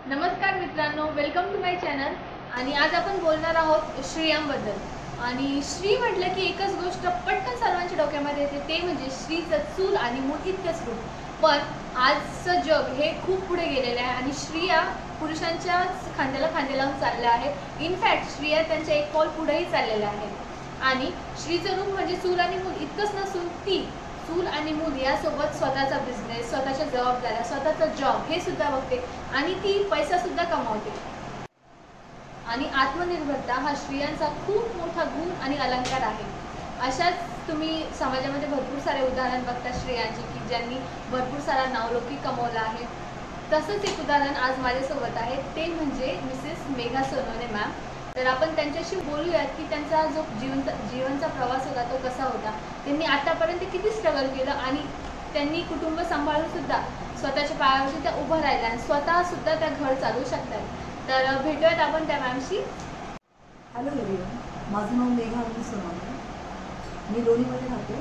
नमस्कार मित्रांनो, welcome to my channel. आणि आज आपण बोलणार आहोत श्रियांबद्दल. आणि श्री म्हटलं की एकच गोष्ट पटकन सर्वांच्या डोक्यामध्ये येते, ते म्हणजे श्रीचं चूल आणि मूल इतकंच रूप. पण आजचं जग हे खूप पुढे गेलेलं आहे आणि स्त्रिया पुरुषांच्या खांद्याला खांदे लावून चालल्या आहेत. इनफॅक्ट स्त्रिया त्यांच्या एक पाऊल पुढेही चाललेल्या आहेत. आणि श्रीचं रूप म्हणजे चूल आणि मूल इतकंच नसून ती चूल आणि मूल यासोबत स्वतःचा बिझनेस, स्वतःच्या जबाबदाऱ्या, स्वतःचा जॉब हे सुद्धा बघते आणि ती पैसा सुद्धा कमावते. आणि आत्मनिर्भरता हा स्त्रियांचा खूप मोठा गुण आणि अलंकार आहे. अशाच तुम्ही समाजामध्ये भरपूर सारे उदाहरण बघता स्त्रियांची की ज्यांनी भरपूर सारा नावलौकिक कमवला आहे. तसंच एक उदाहरण आज माझ्यासोबत आहे, ते म्हणजे मिसेस मेघा सोनवणे मॅम. तर आपण त्यांच्याशी बोलूयात की त्यांचा जो जीवनचा प्रवास होता तो कसा होता, त्यांनी आतापर्यंत किती स्ट्रगल केलं आणि त्यांनी कुटुंब सांभाळून सुद्धा स्वतःच्या पायावरती त्या उभं राहिल्या आणि स्वतः सुद्धा त्या घर चालवू शकतात. तर भेटूयात आपण त्या मॅमशी. हॅलो एव्हरीवन, माझं नाव मेघा सोनवणे. मी लोणीमध्ये राहते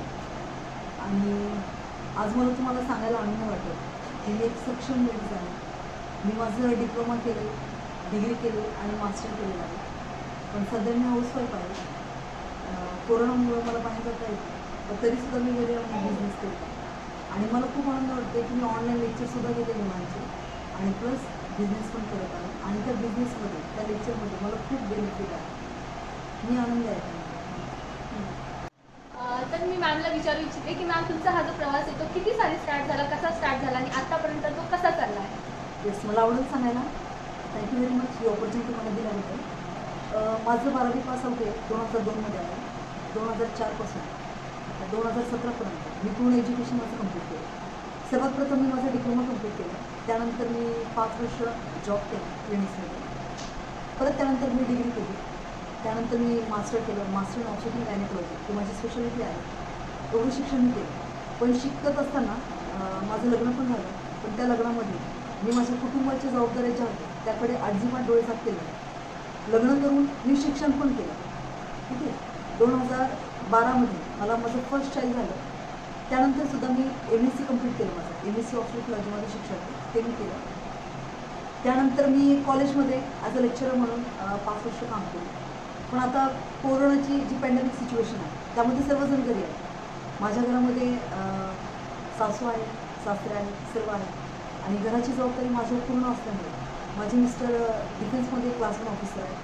आणि आज मला तुम्हाला सांगायला आनंद वाटतो की मी एक सक्षम लेडीज आहे. मी माझं डिप्लोमा केले, डिग्री केली आणि मास्टर केलेलं आहे. पण सध्या मी हाऊसवाईफ आहे. कोरोनामुळे मला बाहेर जाता येतं, पण तरीसुद्धा मी घरी राहून बिझनेस केला आणि मला खूप आनंद वाटते की मी ऑनलाईन लेक्चरसुद्धा घेते मुलांचे आणि प्लस बिझनेस पण करत आहे. आणि त्या बिझनेसमध्ये, त्या लेक्चरमध्ये मला खूप बेनिफिट आहे. मी आनंदी आहे. तर मी मॅमला विचारू इच्छिते की मॅम, तुमचा हा जो प्रवास आहे तो किती साली स्टार्ट झाला, कसा स्टार्ट झाला आणि आतापर्यंत तो कसा चालला आहे? येस, मला आवडेल सांगायला. थँक्यू व्हेरी मच ही ऑपॉर्च्युनिटी मला दिल्याबद्दल. माझं 12वी पास आउट आहे 2002मध्ये आहे. 2004पासून 2017पर्यंत मी पूर्ण एज्युकेशन माझं कंप्लीट केलं. सर्वात प्रथम मी माझा डिप्लोमा कंप्लीट केला. त्यानंतर मी 5 वर्ष जॉब केला क्लिनिक्समध्ये. परत त्यानंतर मी डिग्री केली. त्यानंतर मी मास्टर केलं, मास्टर इन ऑब्स्टेट्रिक गायनेकॉलॉजी, ही माझी स्पेशालिटी आहे. एवढं शिक्षण मी केलं. पण शिकत असताना माझं लग्न पण झालं. पण त्या लग्नामध्ये मी माझ्या कुटुंबाच्या जबाबदाऱ्या ज्या होत्या त्याकडे अजिबात डोळे झाक केले नाही. लग्न करून मी शिक्षण पण केलं. ठीक आहे. 2012मध्ये मला माझं फर्स्ट चाइल्ड झालं. त्यानंतरसुद्धा मी MSc कंप्लीट केलं. माझं MSc ऑब्स्टेट्रिकॉलॉजीमध्ये शिक्षण ते मी केलं. त्यानंतर मी कॉलेजमध्ये ॲज अ लेक्चरर म्हणून 5 वर्ष काम केलं. पण आता कोरोनाची जी पॅन्डेमिक सिच्युएशन आहे त्यामध्ये सर्वजण घरी आहे. माझ्या घरामध्ये सासू आहे, सासरे आहे, सर्व आहे आणि घराची जबाबदारी माझ्यावर पूर्ण असल्यामुळे माझे मिस्टर डिफेन्समध्ये क्लास 1 ऑफिसर आहे.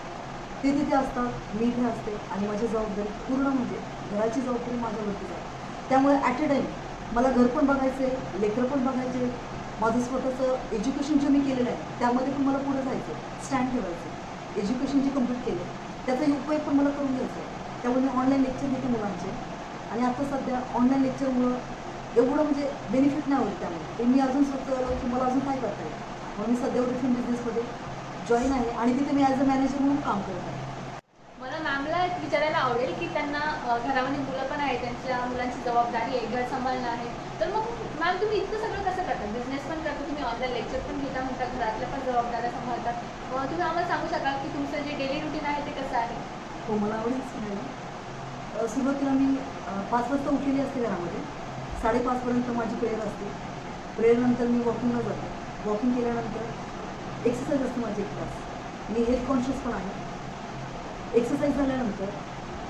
ते तिथे असतात, मी इथे असते आणि माझी जबाबदारी पूर्ण म्हणजे घराची जबाबदारी माझ्यावरतीच आहे. त्यामुळे ॲट अ टाईम मला घर पण बघायचे, लेकरं पण बघायचे, माझं स्वतःचं एज्युकेशन जे मी केलेलं आहे त्यामध्ये पण मला पुढे जायचं, स्टँड ठेवायचं. एज्युकेशन जे कंप्लीट केलं त्याचा उपयोग पण मला करून घ्यायचा आहे. त्यामुळे मी ऑनलाईन लेक्चर घेते मुलांचे आणि आता सध्या ऑनलाईन लेक्चरमुळं एवढं म्हणजे बेनिफिट नाही होत. त्यामुळे ते मी अजून स्वतः की मला अजून काय करता येईल म्हणून मी सध्या डिफरंट बिझनेसमध्ये जॉईन आहे आणि तिथे मी ॲज अ मॅनेजर म्हणून काम करत आहे. मला मॅमला विचारायला आवडेल की त्यांना घरामध्ये मुलं पण आहे, त्यांच्या मुलांची जबाबदारी आहे, घर सांभाळणं आहे. तर मग मॅम, तुम्ही इतकं सगळं कसं करता? बिझनेस पण करता, तुम्ही ऑनलाईन लेक्चर पण घेता म्हणता, घरातल्या पण जबाबदाऱ्या सांभाळतात. तुम्ही आम्हाला सांगू शकाल की तुमचं जे डेली रुटीन आहे ते कसं आहे? हो, मला आवडेल सांगायला. सुरुवातीला मी 5 वाजता उठलेली असते घरामध्ये. 5:30पर्यंत माझी प्रेयर असते. प्रेयरनंतर मी वॉकिंगला जाते. वॉकिंग केल्यानंतर एक्सरसाइज असते माझी 1 तास. मी हेल्थ कॉन्शियस पण आहे. एक्सरसाइज झाल्यानंतर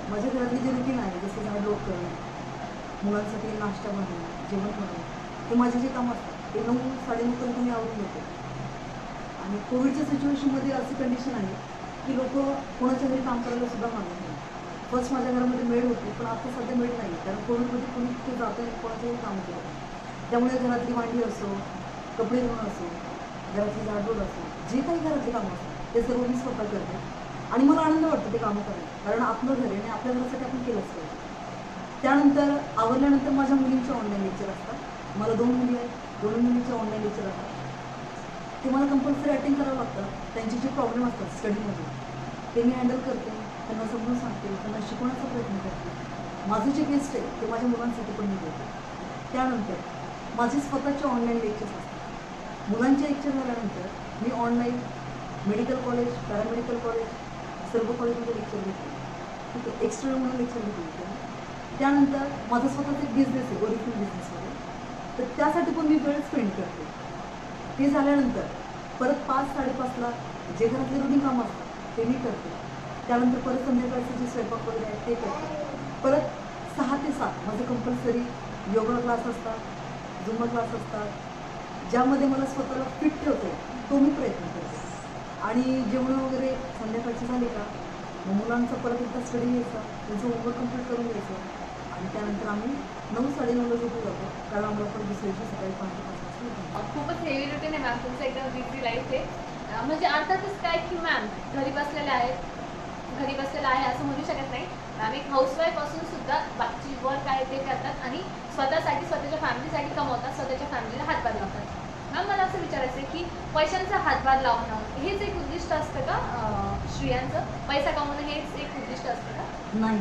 माझ्या घरातली जे रुटीन आहे, जसं झाडलोट करणं, मुलांसाठी नाश्ता बनवणं, जेवण बनवणं, हे माझे जे कामं असतात ते 9-9:30पर्यंत मी आवरून घेते. आणि कोविडच्या सिच्युएशनमध्ये अशी कंडिशन आहे की लोक कोणाच्या घरी काम करायला सुद्धा मागत नाही. फर्स्ट माझ्या घरामध्ये मेड होती, पण आता सध्या मेड नाही, कारण कोविडमध्ये कोणी तिथे जातं कोणाच्याही काम करत. त्यामुळे घरातली भांडी असो, कपडे धुणं असो, घराची झाडझूड असो, जे काही घरातले कामं असतात ते सर्व मी स्वतः करते. आणि मला आनंद वाटतो ते कामं करायला, कारण आपलं घर आहे आणि आपल्या घरासाठी आपण केलंच पाहिजे. त्यानंतर आवरल्यानंतर माझ्या मुलींचे ऑनलाईन लेक्चर असतात. मला 2 मुली आहेत, 2 मुलींचे ऑनलाईन लेक्चर असतात. ते मला कंपल्सरी अटेंड करावं लागतं. त्यांचे जे प्रॉब्लेम असतात स्टडीमध्ये ते मी हँडल करते, त्यांना समजून सांगते, त्यांना शिकवण्याचा प्रयत्न करते. माझं जे बेस्ट आहे ते माझ्या मुलांसाठी पण मी देते. त्यानंतर माझे स्वतःचे ऑनलाईन लेक्चर्स असतात. मुलांचे लेक्चर झाल्यानंतर मी online medical college, paramedical college, सर्व कॉलेजमध्ये लेक्चर घेते. ठीक आहे. एक्स्टर्नल म्हणून लेक्चर घेते. त्यानंतर माझा स्वतःचा एक बिझनेस आहे, ओरिजिनल बिझनेसमध्ये, तर त्यासाठी पण मी वेळ स्पेंड करते. ते झाल्यानंतर परत 5-5:30ला जे घरातले रुटीन कामं असतात ते मी करते. त्यानंतर परत संध्याकाळचे जे स्वयंपाक वगैरे आहे ते करते. परत 6 ते 7 माझे कंपल्सरी योगा क्लास असतात, झुंबा क्लास असतात, ज्यामध्ये मला स्वतःला फिट ठेवते तो मी प्रयत्न करते. आणि जेवण वगैरे संध्याकाळची झाली का मग मुलांचा परत एकदा स्टडी घ्यायचा, त्यांचं होमवर्क कंप्लीट करून घ्यायचं आणि त्यानंतर आम्ही 9-9:30ला झोपू जातो, कारण आम्हाला पण दुसऱ्या दिवशी सकाळी 5:00 वाजता. खूपच हेवी रुटीन आहे मॅम तुमचं, एकदम बिझी लाईफ आहे. म्हणजे अर्थातच काय की मॅम घरी बसलेले आहे असं म्हणू शकत नाही. मॅम एक हाऊसवाईफ असून सुद्धा बाकीची वर्क आहे ते करतात आणि स्वतःसाठी, स्वतःच्या फॅमिलीसाठी कमवतात, स्वतःच्या फॅमिलीला हातभार लावतात. मॅम मला असं विचारायचं आहे की पैशांचा हातभार लावणं हेच एक उद्दिष्ट असतं का स्त्रियांचं? पैसा कमवणं हेच एक उद्दिष्ट असतं का? नाही,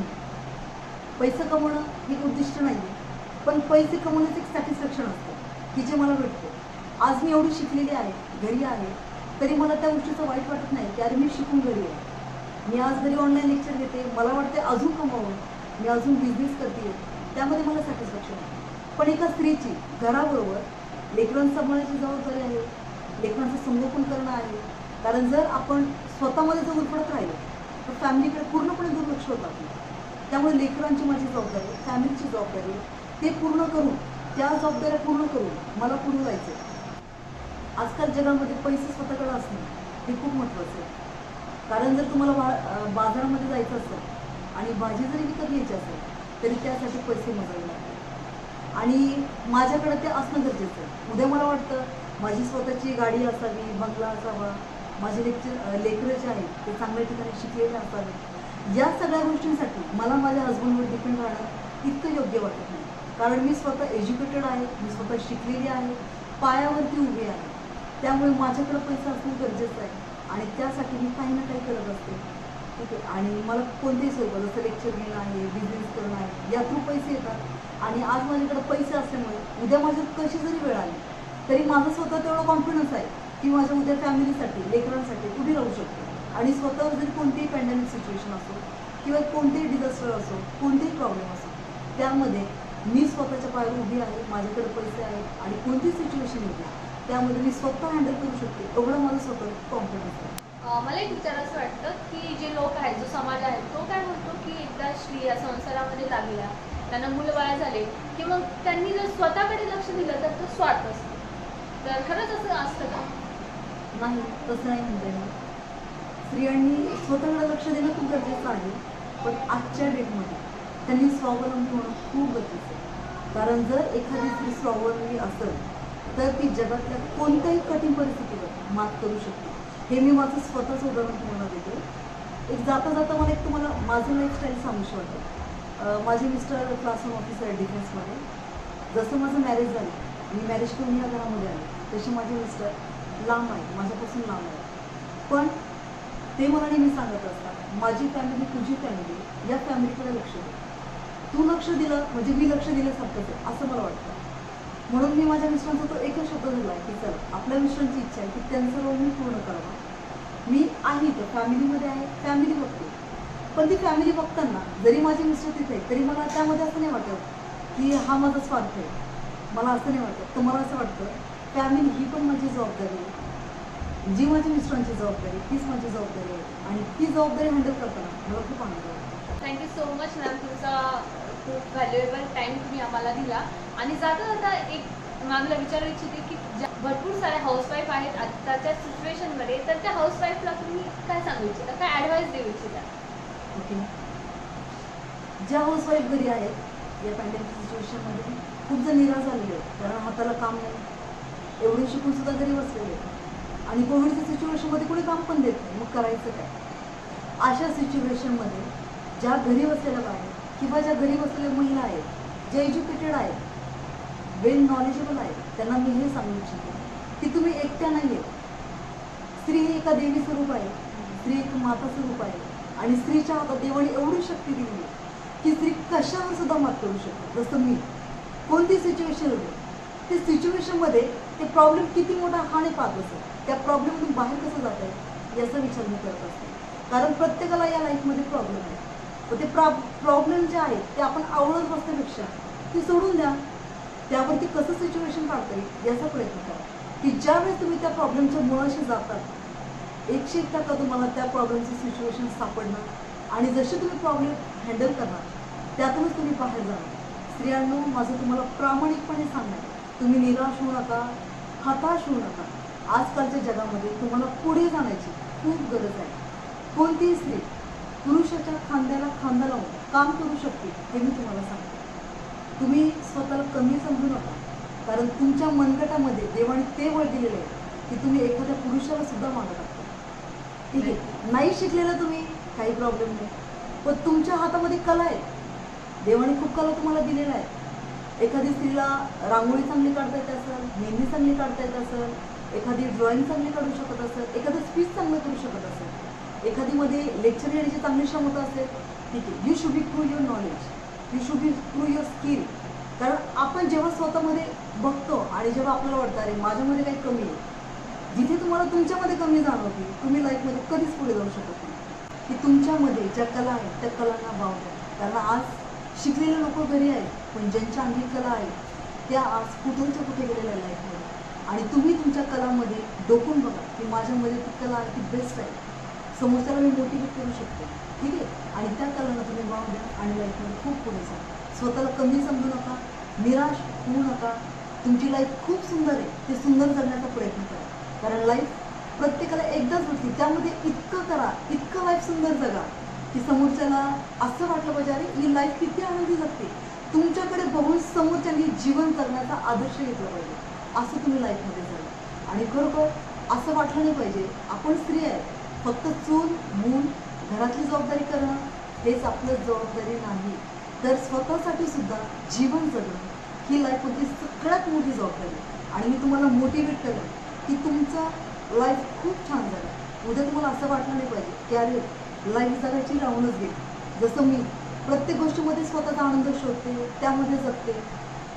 पैसे कमवणं हे उद्दिष्ट नाही आहे, पण पैसे कमवण्याचं एक सॅटिस्फॅक्शन असतं की जे मला भेटतं. आज मी एवढी शिकलेली आहे, घरी आहे, तरी मला त्या गोष्टीचं वाईट वाटत नाही की अरे मी शिकून घरी आहे. मी आज घरी ऑनलाईन लेक्चर घेते, मला वाटते अजून कमवावं, मी अजून बिझनेस करते, त्यामध्ये मला सॅटिस्फॅक्शन आहे. पण एका स्त्रीची घराबरोबर लेकरांचं सांभाळण्याची जबाबदारी आहे, लेकरांचं संगोपन करणं आहे. कारण जर आपण स्वतःमध्ये जर उरफडत राहिलो तर फॅमिलीकडे पूर्णपणे दुर्लक्ष होतं आपलं. त्यामुळे लेकरांची माझी जबाबदारी, फॅमिलीची जबाबदारी, ते पूर्ण करून, त्या जबाबदाऱ्या पूर्ण करून मला पुढे जायचं आहे. आजकाल जगामध्ये पैसे स्वतःकडे असणं हे खूप महत्त्वाचं आहे. कारण जर तुम्हाला बाजारामध्ये जायचं असेल आणि भाजी जरी विकत घ्यायची असेल तरी त्यासाठी पैसे मोजावे लागतात आणि माझ्याकडे ते असणं गरजेचं आहे. उद्या मला वाटतं माझी स्वतःची गाडी असावी, बंगला असावा, माझे लेकरं जे आहेत ते चांगल्या ठिकाणी शिकलेले असावे. या सगळ्या गोष्टींसाठी मला माझ्या हजबंडवर डिपेंड राहणं इतकं योग्य वाटत नाही. कारण मी स्वतः एज्युकेटेड आहे, मी स्वतः शिकलेली आहे, पायावरती उभी आहे. त्यामुळे माझ्याकडे पैसा असणं गरजेचं आहे आणि त्यासाठी मी काही ना काही करत असते. ठीक आहे. आणि मला कोणतेही सोयी जसं लेक्चर घेणं आहे, बिझनेस करणं आहे, या थ्रू पैसे येतात. आणि आज माझ्याकडे पैसे असल्यामुळे उद्या माझ्यात कशी जरी वेळ आली तरी माझं स्वतः तेवढं कॉन्फिडन्स आहे की माझ्या उद्या फॅमिलीसाठी, लेकरांसाठी उभी राहू शकते. आणि स्वतःवर जरी कोणतीही पॅन्डेमिक सिच्युएशन असो किंवा कोणतेही डिझास्टर असो, कोणतेही प्रॉब्लेम असो, त्यामध्ये मी स्वतःच्या पायावर उभी आहे, माझ्याकडे पैसे आहेत आणि कोणती सिच्युएशन येते त्यामध्ये मी स्वतः हँडल करू शकते, एवढं माझं स्वतः कॉन्फिडन्स आहे. मला एक विचारायचं वाटतं की जे लोक आहेत, जो समाज आहे तो काय म्हणतो की एकदा स्त्रिया संसारामध्ये लागल्या, त्यांना मुलं बाळ झाले की मग त्यांनी जर स्वतःकडे लक्ष दिलं तर तो स्वार्थ असतो. तर खरंच असं असतं का? नाही, तसं नाही म्हणते मी. स्त्रियांनी स्वतःकडे लक्ष देणं खूप गरजेचं आहे, पण आजच्या डेटमध्ये त्यांनी स्वावलंबी होणं खूप गरजेचं आहे. कारण जर एखादी स्त्री स्वावलंबी असेल तर ती जगातल्या कोणत्याही कठीण परिस्थितीवर मात करू शकते. हे मी माझं स्वतःचं उदाहरण तुम्हाला देते. एक जाता जाता मला एक तुम्हाला माझं लाईफस्टाईल सांगूशी वाटतं. माझे मिस्टर क्लास 1 ऑफिसर आहे डिफेन्समध्ये. जसं माझं मॅरेज झालं, मी मॅरेज करून या घरामध्ये आले, तसे माझे मिस्टर लांब आहे, माझ्यापासून लांब आहे. पण ते मला नेहमी सांगत असतात, माझी फॅमिली तुझी फॅमिली, या फॅमिलीकडे लक्ष दे. तू लक्ष दिलं म्हणजे मी लक्ष दिल्यासारखंच आहे असं मला वाटतं. म्हणून मी माझ्या मिस्टरांचा तो एकच शब्द दिला आहे की चल, आपल्या मिस्टरांची इच्छा आहे की त्यांचं रोल मी पूर्ण करावा. मी आहे तर फॅमिलीमध्ये आहे, फॅमिली बघते. पण ती फॅमिली बघताना जरी माझे मिस्टर तिथे आहे तरी मला त्यामध्ये असं नाही वाटत की हा माझा स्वार्थ आहे, मला असं नाही वाटत. तर मला असं वाटतं फॅमिली ही पण माझी जबाबदारी आहे, जी माझ्या मिस्टरांची जबाबदारी तीच माझी जबाबदारी आहे आणि ती जबाबदारी हँडल करताना मला खूप आनंद वाटतो. थँक्यू सो मच मॅम, तुमचा खूप व्हॅल्युएबल टाईम तुम्ही आम्हाला दिला. आणि जाता जाता एक मॅमला विचारू इच्छिते की भरपूर साऱ्या हाऊसवाईफ आहेत आत्ताच्या सिच्युएशनमध्ये, तर त्या हाऊसवाईफला तुम्ही काय सांगू इच्छिता, काय ॲडवाईस देऊ इच्छिता? ओके, ज्या हाऊसवाईफ घरी आहेत या पॅन्डेमिक सिच्युएशनमध्ये खूप जण निराश झालेले आहेत, कारण हाताला काम नाही, एवढे शिकून सुद्धा घरी बसलेले आहेत आणि कोविडच्या सिच्युएशनमध्ये कोणी काम पण देत नाही, मग करायचं काय? अशा सिच्युएशनमध्ये ज्या घरी बसलेल्या आहेत किंवा ज्या घरी बसलेल्या महिला आहेत, जे एज्युकेटेड आहेत, वेल नॉलेजेबल आहेत, त्यांना मी हे सांगू इच्छिते की तुम्ही एकट्या नाही आहेत. स्त्री ही एका देवी स्वरूप आहे, स्त्री एक माता स्वरूप आहे आणि स्त्रीच्या हातात देवाने एवढी शक्ती दिली आहे की स्त्री कशावर सुद्धा मात करू शकते. जसं मी कोणती सिच्युएशन होते ते सिच्युएशनमध्ये ते प्रॉब्लेम किती मोठा हा नाही पाहत असतो, त्या प्रॉब्लेममधून बाहेर कसं जात आहे याचा विचार मी करत असते. कारण प्रत्येकाला या लाईफमध्ये प्रॉब्लेम आहे, पण ते प्रॉब्लेम जे आहेत ते आपण आवडत बसण्यापेक्षा ती सोडून द्या, त्यावरती कसं सिच्युएशन काढता येईल याचा प्रयत्न करा. की ज्यावेळेस तुम्ही त्या प्रॉब्लेमच्या मुळाशी जातात 101% तुम्हाला त्या प्रॉब्लेमचं सिच्युएशन सापडणार आणि जसे तुम्ही प्रॉब्लेम हँडल करणार त्यातूनच तुम्ही बाहेर जाणार. स्त्रियांनो, माझं तुम्हाला प्रामाणिकपणे सांगणं, तुम्ही निराश होऊ नका, हताश होऊ नका. आजकालच्या जगामध्ये तुम्हाला पुढे जाण्याची खूप गरज आहे. कोणतीही स्त्री पुरुषाच्या खांद्याला खांदा लावून काम करू शकते हे मी तुम्हाला सांगते. तुम्ही स्वतःला कमी समजू नका, कारण तुमच्या मनगटामध्ये देवाने ते बळ दिलेलं आहे की तुम्ही एखाद्या पुरुषाला सुद्धा मागू शकता. ठीक आहे, नाही शिकलेलं तुम्ही काही प्रॉब्लेम नाही, पण तुमच्या हातामध्ये कला आहे. देवाने खूप कला तुम्हाला दिलेला आहे. एखादी स्त्रीला रांगोळी चांगली काढता येत असेल, मेहंदी चांगली काढता येत असेल, एखादी ड्रॉइंग चांगली काढू शकत असेल, एखादं स्पीच चांगलं करू शकत असेल, एखादीमध्ये लेक्चर घेण्याची चांगली क्षमता असेल. ठीक आहे, you should be prove your knowledge, you should be prove your skill. कारण आपण जेव्हा स्वतःमध्ये बघतो आणि जेव्हा आपल्याला वाटतं अरे माझ्यामध्ये काही कमी आहे, जिथे तुम्हाला तुमच्यामध्ये कमी जाणवते तुम्ही लाईफमध्ये कधीच पुढे जाऊ शकत नाही. की तुमच्यामध्ये ज्या कला आहेत त्या कलांना वाव द्या. कारण आज शिकलेले लोक घरी आहेत, पण ज्यांच्या अंगी कला आहे त्या आज कुठूनच्या कुठे गेलेल्या आहे लाईफमध्ये. आणि तुम्ही तुमच्या कलामध्ये डोकून बघा की माझ्यामध्ये ती कला ती बेस्ट आहे, समोरच्याला मी मोटिवेट करू शकते. ठीक आहे, आणि त्या कलांना तुम्ही वाव द्या आणि लाईफमध्ये खूप पुढे जा. स्वतःला कमी समजू नका, निराश होऊ नका. तुमची लाईफ खूप सुंदर आहे, ते सुंदर जगण्याचा प्रयत्न करा. कारण लाईफ प्रत्येकाला एकदाच भेटते, त्यामध्ये इतकं करा, इतकं लाईफ सुंदर जगा की समोरच्याला असं वाटलं पाहिजे अरे ही लाईफ किती आनंदी जगते. तुमच्याकडे बघून समोरच्यानी जीवन जगण्याचा आदर्श घेतला पाहिजे, असं तुम्ही लाईफमध्ये जगा. आणि खरोखर असं वाटलं नाही पाहिजे आपण स्त्री आहे, फक्त चूल मूल घरातली जबाबदारी करणं हेच आपलं जबाबदारी नाही, तर स्वतःसाठी सुद्धा जीवन जगणं ही लाईफमधली सगळ्यात मोठी जबाबदारी. आणि मी तुम्हाला मोटिवेट करेन की तुमचं लाईफ खूप छान जगा. उद्या तुम्हाला असं वाटलं नाही पाहिजे की अरे लाईफ जगायची राहूनच गेली. जसं मी प्रत्येक गोष्टीमध्ये स्वतःचा आनंद शोधते, त्यामध्ये जगते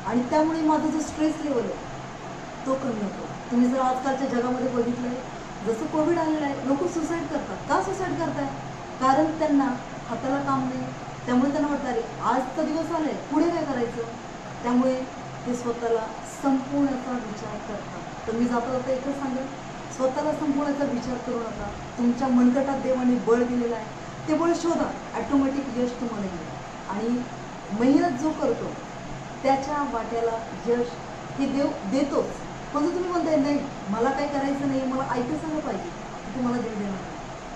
आणि त्यामुळे माझा जो स्ट्रेस लेवल आहे तो कमी होतो. तुम्ही जर आजकालच्या जगामध्ये बघितलं आहे, जसं कोविड आलेलं आहे, लोक सुसाईड करतात. का सुसाईड करताय? कारण त्यांना हाताला काम नाही, त्यामुळे त्यांना वाटतं अरे आजचा दिवस आलाय, पुढे काय करायचं, त्यामुळे ते स्वतःला संपवण्याचा विचार करतात. तर मी जाता जाता एकच सांगेन, स्वतःला संपवण्याचा विचार करू नका. तुमच्या मनगटात देवाने बळ दिलेलं आहे, ते बळ शोधा, ॲटोमॅटिक यश तुम्हाला येईल. आणि मेहनत जो करतो त्याच्या वाट्याला यश हे देव देतोच. पण जर तुम्ही म्हणताय नाही मला काय करायचं नाही, मला ऐकत सांगलं पाहिजे, तुम्हाला देव देणार नाही.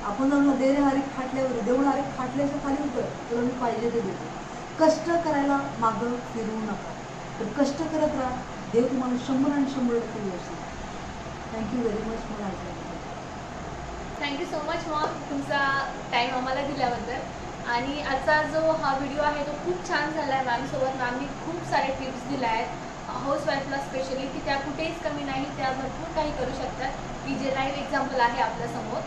आपण जर दे रे हारी खाटल्यावर देऊन हारी खाटल्याच्या खाली उतर, तुला मी पाहिजे ते देतो. कष्ट करायला मागं फिरू नका, तर कष्ट करत राहा, देव तुम्हाला 100 आणि 100% यश देईल. थँक्यू व्हेरी मच मला ऐकल्याबद्दल. थँक्यू सो मच मॉम, तुमचा टाईम आम्हाला दिल्याबद्दल. आणि आजचा जो हा व्हिडिओ आहे तो खूप छान झाला आहे. मॅमसोबत मॅमनी खूप सारे टिप्स दिल्या आहेत हाऊसवाईफला स्पेशली, की त्या कुठेच कमी नाही, त्या भरपूर काही करू शकतात, की जे लाईव्ह एक्झाम्पल आहे आपल्यासमोर.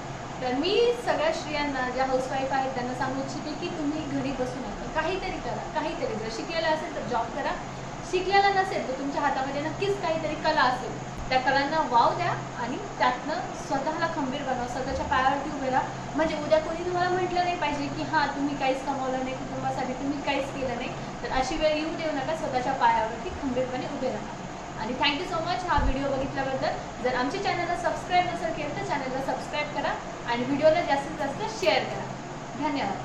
तर मी सगळ्या स्त्रियांना ज्या हाऊसवाईफ आहेत त्यांना सांगू इच्छिते की तुम्ही घरी बसू नका, काहीतरी करा, काहीतरी. जर शिकलेलं असेल तर जॉब करा, शिकलेला नसेल तर तुमच्या हातामध्ये नक्कीच काहीतरी कला असेल, त्या कलांना वाव द्या आणि त्यातनं स्वतःला खंबीर बनवा, स्वतःच्या पायावरती उभे राहा. म्हणजे उद्या कोणी तुम्हाला म्हटलं नाही पाहिजे की हां तुम्ही काहीच कमावलं नाही, कुटुंबासाठी तुम्ही काहीच केलं नाही. तर अशी वेळ येऊ देऊ नका, स्वतःच्या पायावरती खंबीरपणे उभे राहा. आणि थँक्यू सो मच हा व्हिडिओ बघितल्याबद्दल. जर आमच्या चॅनलला सबस्क्राईब नसेल केलं तर चॅनलला सबस्क्राईब करा आणि व्हिडिओला जास्तीत जास्त शेअर करा. धन्यवाद.